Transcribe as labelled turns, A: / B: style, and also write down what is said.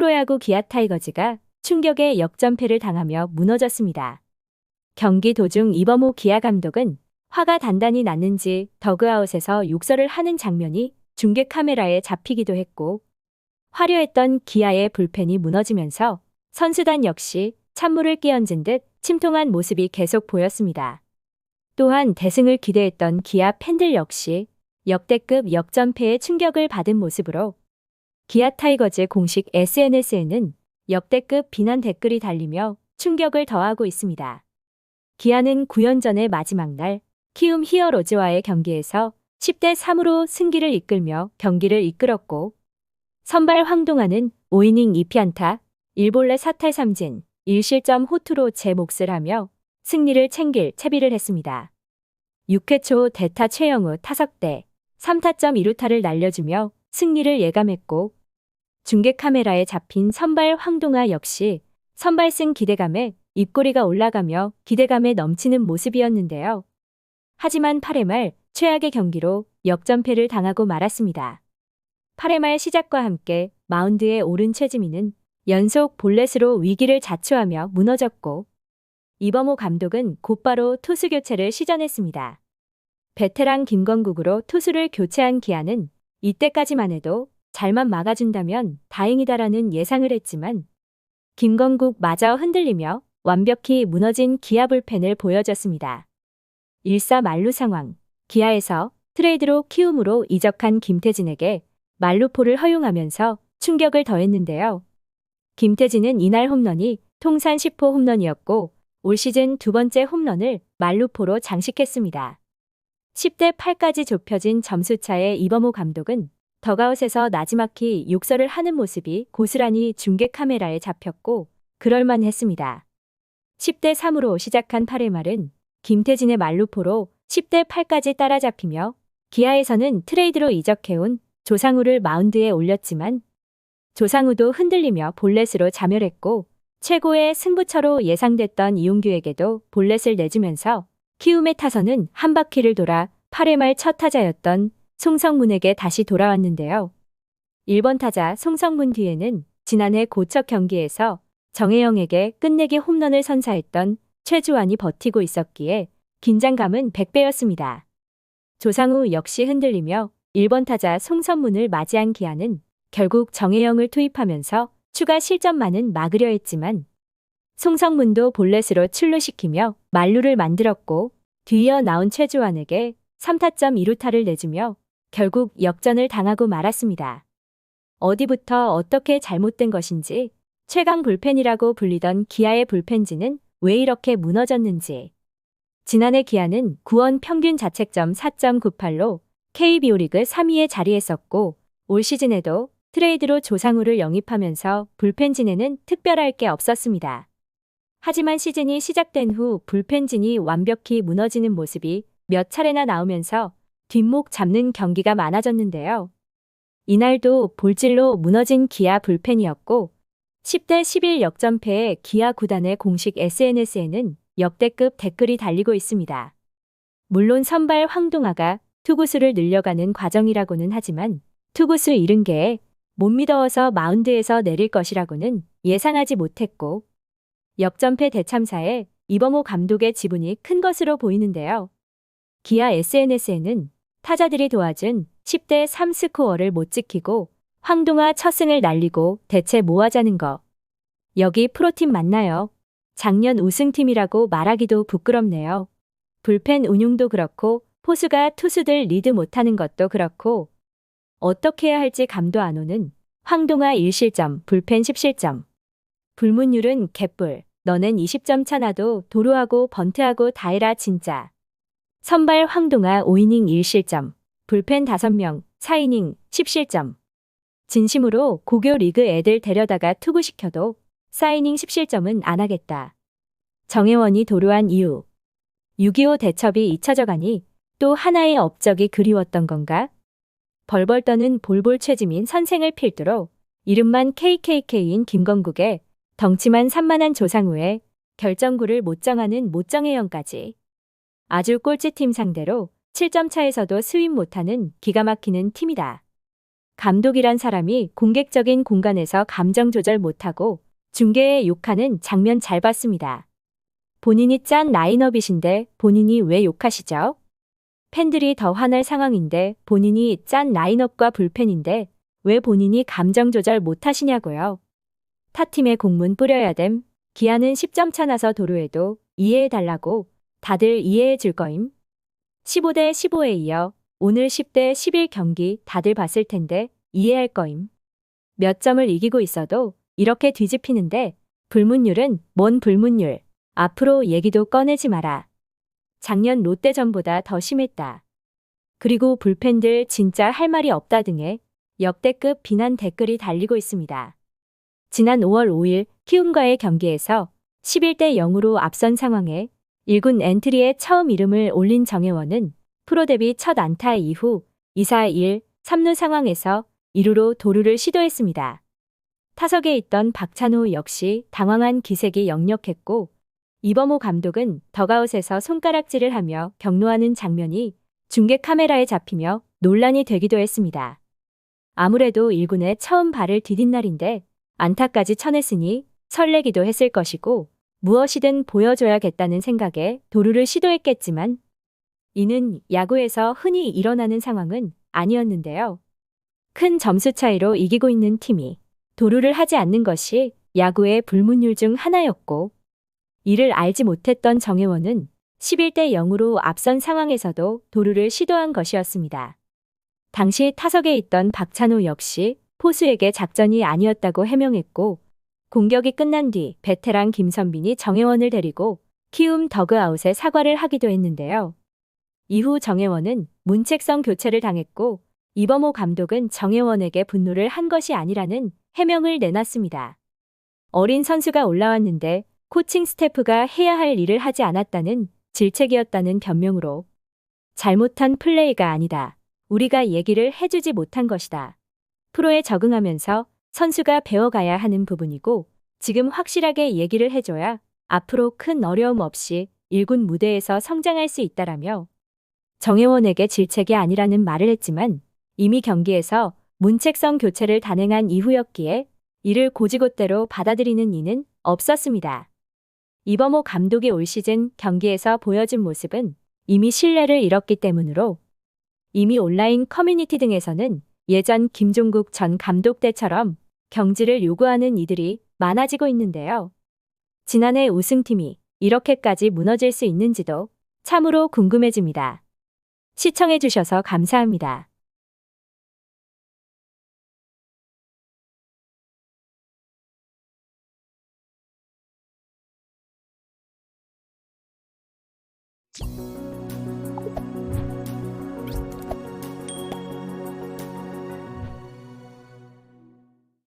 A: 프로야구 기아 타이거즈가 충격의 역전패를 당하며 무너졌습니다. 경기 도중 이범호 기아 감독은 화가 단단히 났는지 더그아웃에서 욕설을 하는 장면이 중계 카메라에 잡히기도 했고, 화려했던 기아의 불펜이 무너지면서 선수단 역시 찬물을 끼얹은 듯 침통한 모습이 계속 보였습니다. 또한 대승을 기대했던 기아 팬들 역시 역대급 역전패의 충격을 받은 모습으로 기아 타이거즈 공식 SNS에는 역대급 비난 댓글이 달리며 충격을 더하고 있습니다. 기아는 9연전의 마지막 날 키움 히어로즈와의 경기에서 10대 3으로 승기를 이끌며 경기를 이끌었고, 선발 황동아는 5이닝 2피안타, 1볼넷 4탈3진, 1실점 호투로 제 몫을 하며 승리를 챙길 채비를 했습니다. 6회 초 대타 최영우 타석대 3타점 2루타를 날려주며 승리를 예감했고, 중계 카메라에 잡힌 선발 황동아 역시 선발승 기대감에 입꼬리가 올라가며 기대감에 넘치는 모습이었는데요. 하지만 8회 말 최악의 경기로 역전패를 당하고 말았습니다. 8회 말 시작과 함께 마운드에 오른 최지민은 연속 볼넷으로 위기를 자초하며 무너졌고, 이범호 감독은 곧바로 투수 교체를 시전했습니다. 베테랑 김건국으로 투수를 교체한 기아는 이때까지만 해도 잘만 막아준다면 다행이다라는 예상을 했지만, 김건국마저 흔들리며 완벽히 무너진 기아 불펜을 보여줬습니다. 1사 만루 상황, 기아에서 트레이드로 키움으로 이적한 김태진에게 만루포를 허용하면서 충격을 더했는데요. 김태진은 이날 홈런이 통산 10호 홈런이었고, 올 시즌 두 번째 홈런을 만루포로 장식했습니다. 10대 8까지 좁혀진 점수차에 이범호 감독은 더그아웃에서 나지막히 욕설을 하는 모습이 고스란히 중계 카메라에 잡혔고 그럴만했습니다. 10대 3으로 시작한 8회 말은 김태진의 만루포로 10대 8까지 따라잡히며 기아에서는 트레이드로 이적해온 조상우를 마운드에 올렸지만 조상우도 흔들리며 볼넷으로 자멸했고, 최고의 승부처로 예상됐던 이용규에게도 볼넷을 내주면서 키움의 타선은 한 바퀴를 돌아 8회 말 첫 타자였던 송성문에게 다시 돌아왔는데요. 1번 타자 송성문 뒤에는 지난해 고척 경기에서 정혜영에게 끝내기 홈런을 선사했던 최주환이 버티고 있었기에 긴장감은 100배였습니다. 조상우 역시 흔들리며 1번 타자 송성문을 맞이한 기아는 결국 정혜영을 투입하면서 추가 실점만은 막으려 했지만 송성문도 볼넷으로 출루시키며 만루를 만들었고, 뒤이어 나온 최주환에게 3타점 2루타를 내주며 결국 역전을 당하고 말았습니다. 어디부터 어떻게 잘못된 것인지, 최강 불펜이라고 불리던 기아의 불펜진은 왜 이렇게 무너졌는지. 지난해 기아는 구원 평균 자책점 4.98로 KBO 리그 3위에 자리했었고, 올 시즌에도 트레이드로 조상우를 영입하면서 불펜진에는 특별할 게 없었습니다. 하지만 시즌이 시작된 후 불펜진이 완벽히 무너지는 모습이 몇 차례나 나오면서 뒷목 잡는 경기가 많아졌는데요. 이날도 볼질로 무너진 기아 불펜이었고, 10대 11 역전패에 기아 구단의 공식 SNS에는 역대급 댓글이 달리고 있습니다. 물론 선발 황동아가 투구수를 늘려가는 과정이라고는 하지만 투구수 70개에 못 믿어서 마운드에서 내릴 것이라고는 예상하지 못했고, 역전패 대참사에 이범호 감독의 지분이 큰 것으로 보이는데요. 기아 SNS에는 타자들이 도와준 10대 3 스코어를 못 지키고 황동아 첫 승을 날리고 대체 뭐 하자는 거. 여기 프로팀 맞나요? 작년 우승팀이라고 말하기도 부끄럽네요. 불펜 운용도 그렇고 포수가 투수들 리드 못하는 것도 그렇고 어떻게 해야 할지 감도 안 오는 황동아 1실점, 불펜 10실점. 불문율은 개뿔. 너넨 20점 차 나도 도루하고 번트하고 다 해라 진짜. 선발 황동아 5이닝 1실점, 불펜 5명 4이닝 10실점. 진심으로 고교 리그 애들 데려다가 투구시켜도 4이닝 10실점은 안 하겠다. 정혜원이 도루한 이유. 6.25 대첩이 잊혀져가니 또 하나의 업적이 그리웠던 건가? 벌벌 떠는 볼볼 최지민 선생을 필두로 이름만 KKK인 김건국에 덩치만 산만한 조상우에 결정구를 못 정하는 모정혜영까지. 아주 꼴찌팀 상대로 7점 차에서도 스윕 못하는 기가 막히는 팀이다. 감독이란 사람이 공격적인 공간에서 감정 조절 못하고 중계에 욕하는 장면 잘 봤습니다. 본인이 짠 라인업이신데 본인이 왜 욕하시죠? 팬들이 더 화날 상황인데 본인이 짠 라인업과 불펜인데 왜 본인이 감정 조절 못하시냐고요. 타팀에 공문 뿌려야 됨. 기아는 10점 차 나서 도루에도 이해해달라고 다들 이해해 줄 거임. 15대 15에 이어 오늘 10대 11 경기 다들 봤을 텐데 이해할 거임. 몇 점을 이기고 있어도 이렇게 뒤집히는데 불문율은 뭔 불문율. 앞으로 얘기도 꺼내지 마라. 작년 롯데전보다 더 심했다. 그리고 불펜들 진짜 할 말이 없다 등의 역대급 비난 댓글이 달리고 있습니다. 지난 5월 5일 키움과의 경기에서 11대 0으로 앞선 상황에 1군 엔트리에 처음 이름을 올린 정혜원은 프로 데뷔 첫 안타 이후 2사 1, 3루 상황에서 2루로 도루를 시도했습니다. 타석에 있던 박찬호 역시 당황한 기색이 역력했고 이범호 감독은 덕아웃에서 손가락질을 하며 격노하는 장면이 중계 카메라에 잡히며 논란이 되기도 했습니다. 아무래도 1군에 처음 발을 디딘 날인데 안타까지 쳐냈으니 설레기도 했을 것이고 무엇이든 보여줘야겠다는 생각에 도루를 시도했겠지만 이는 야구에서 흔히 일어나는 상황은 아니었는데요. 큰 점수 차이로 이기고 있는 팀이 도루를 하지 않는 것이 야구의 불문율 중 하나였고 이를 알지 못했던 정혜원은 11대 0으로 앞선 상황에서도 도루를 시도한 것이었습니다. 당시 타석에 있던 박찬호 역시 포수에게 작전이 아니었다고 해명했고 공격이 끝난 뒤 베테랑 김선빈이 정혜원을 데리고 키움 더그아웃에 사과를 하기도 했는데요. 이후 정혜원은 문책성 교체를 당했고 이범호 감독은 정혜원에게 분노를 한 것이 아니라는 해명을 내놨습니다. 어린 선수가 올라왔는데 코칭 스태프가 해야 할 일을 하지 않았다는 질책이었다는 변명으로 잘못한 플레이가 아니다. 우리가 얘기를 해주지 못한 것이다. 프로에 적응하면서 선수가 배워가야 하는 부분이고 지금 확실하게 얘기를 해줘야 앞으로 큰 어려움 없이 1군 무대에서 성장할 수 있다라며 정혜원에게 질책이 아니라는 말을 했지만 이미 경기에서 문책성 교체를 단행한 이후였기에 이를 고지고대로 받아들이는 이는 없었습니다. 이범호 감독이 올 시즌 경기에서 보여준 모습은 이미 신뢰를 잃었기 때문으로 이미 온라인 커뮤니티 등에서는 예전 김종국 전 감독 때처럼 경질을 요구하는 이들이 많아지고 있는데요. 지난해 우승팀이 이렇게까지 무너질 수 있는지도 참으로 궁금해집니다. 시청해주셔서 감사합니다.